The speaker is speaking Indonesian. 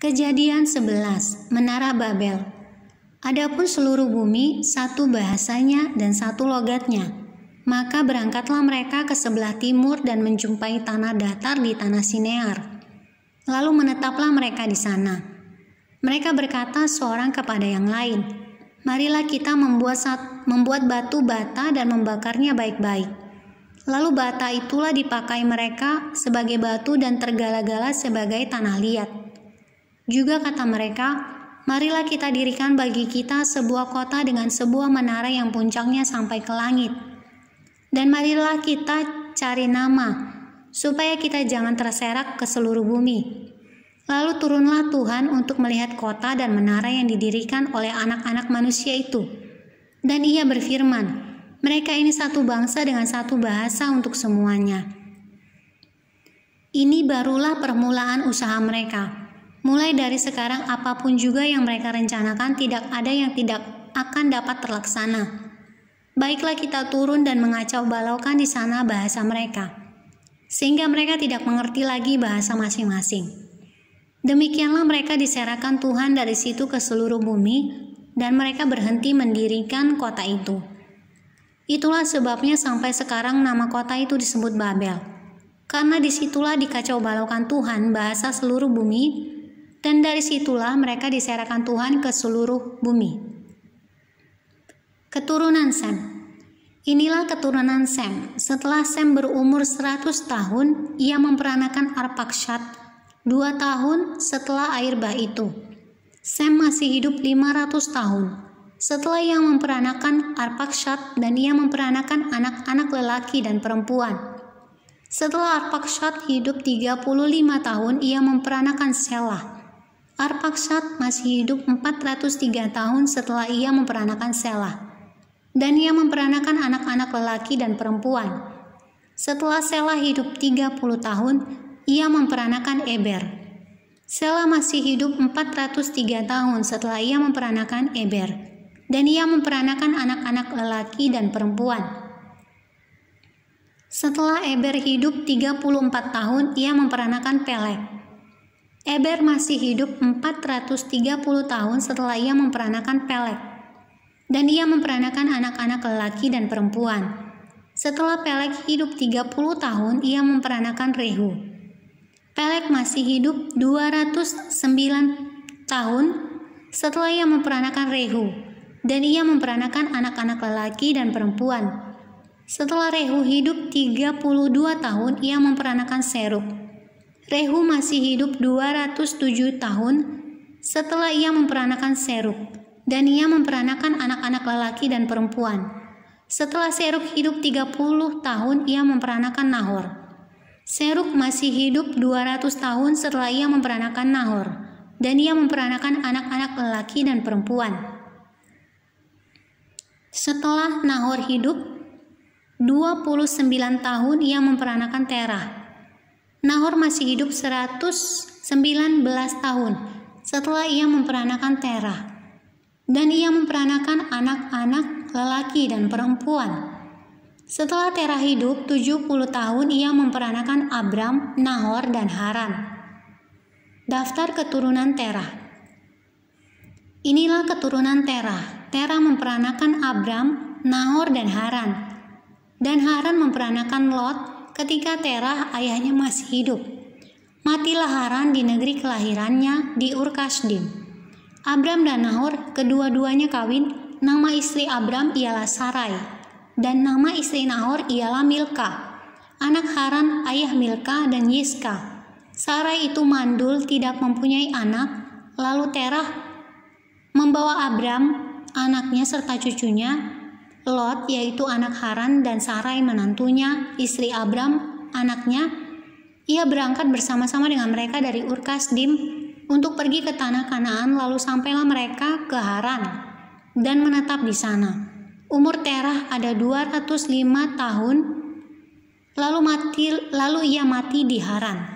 Kejadian 11, Menara Babel. Adapun seluruh bumi, satu bahasanya dan satu logatnya. Maka berangkatlah mereka ke sebelah timur dan menjumpai tanah datar di tanah Sinear. Lalu menetaplah mereka di sana. Mereka berkata seorang kepada yang lain, "Marilah kita membuat batu bata dan membakarnya baik-baik." Lalu bata itulah dipakai mereka sebagai batu dan tergala-gala sebagai tanah liat. Juga kata mereka, "Marilah kita dirikan bagi kita sebuah kota dengan sebuah menara yang puncaknya sampai ke langit. Dan marilah kita cari nama, supaya kita jangan terserak ke seluruh bumi." Lalu turunlah Tuhan untuk melihat kota dan menara yang didirikan oleh anak-anak manusia itu. Dan ia berfirman, "Mereka ini satu bangsa dengan satu bahasa untuk semuanya." Ini barulah permulaan usaha mereka. Mulai dari sekarang apapun juga yang mereka rencanakan tidak ada yang tidak akan dapat terlaksana. Baiklah kita turun dan mengacau balaukan di sana bahasa mereka, sehingga mereka tidak mengerti lagi bahasa masing-masing. Demikianlah mereka diserahkan Tuhan dari situ ke seluruh bumi, dan mereka berhenti mendirikan kota itu. Itulah sebabnya sampai sekarang nama kota itu disebut Babel, karena disitulah dikacau balaukan Tuhan bahasa seluruh bumi, dan dari situlah mereka diserahkan Tuhan ke seluruh bumi. Keturunan Sem. Inilah keturunan Sem. Setelah Sem berumur 100 tahun, ia memperanakan Arpakshad 2 tahun setelah air bah itu. Sem masih hidup 500 tahun. Setelah ia memperanakan Arpakshad dan ia memperanakan anak-anak lelaki dan perempuan. Setelah Arpakshad hidup 35 tahun, ia memperanakan Selah. Arpakshad masih hidup 403 tahun setelah ia memperanakan Selah. Dan ia memperanakan anak-anak lelaki dan perempuan. Setelah Selah hidup 30 tahun, ia memperanakan Eber. Selah masih hidup 403 tahun setelah ia memperanakan Eber. Dan ia memperanakan anak-anak lelaki dan perempuan. Setelah Eber hidup 34 tahun, ia memperanakan Peleg. Eber masih hidup 430 tahun setelah ia memperanakan Peleg, dan ia memperanakan anak-anak lelaki dan perempuan. Setelah Peleg hidup 30 tahun, ia memperanakan Rehu. Peleg masih hidup 209 tahun setelah ia memperanakan Rehu, dan ia memperanakan anak-anak lelaki dan perempuan. Setelah Rehu hidup 32 tahun, ia memperanakan Serug. Rehu masih hidup 207 tahun setelah ia memperanakan Serug, dan ia memperanakan anak-anak lelaki dan perempuan. Setelah Serug hidup 30 tahun, ia memperanakan Nahor. Serug masih hidup 200 tahun setelah ia memperanakan Nahor, dan ia memperanakan anak-anak lelaki dan perempuan. Setelah Nahor hidup 29 tahun, ia memperanakan Terah. Nahor masih hidup 119 tahun setelah ia memperanakan Terah, dan ia memperanakan anak-anak lelaki dan perempuan. Setelah Terah hidup 70 tahun, ia memperanakan Abram, Nahor, dan Haran. Daftar keturunan Terah. Inilah keturunan Terah. Terah memperanakan Abram, Nahor, dan Haran. Dan Haran memperanakan Lot ketika Terah ayahnya masih hidup. Matilah Haran di negeri kelahirannya di Ur-Kasdim. Abram dan Nahor kedua-duanya kawin. Nama istri Abram ialah Sarai, dan nama istri Nahor ialah Milka. Anak Haran ayah Milka dan Yiska. Sarai itu mandul, tidak mempunyai anak. Lalu Terah membawa Abram, anaknya serta cucunya, Lot yaitu anak Haran, dan Sarai menantunya, istri Abram, anaknya. Ia berangkat bersama-sama dengan mereka dari Ur-Kasdim untuk pergi ke tanah Kanaan, lalu sampailah mereka ke Haran dan menetap di sana. Umur Terah ada 205 tahun, lalu ia mati di Haran.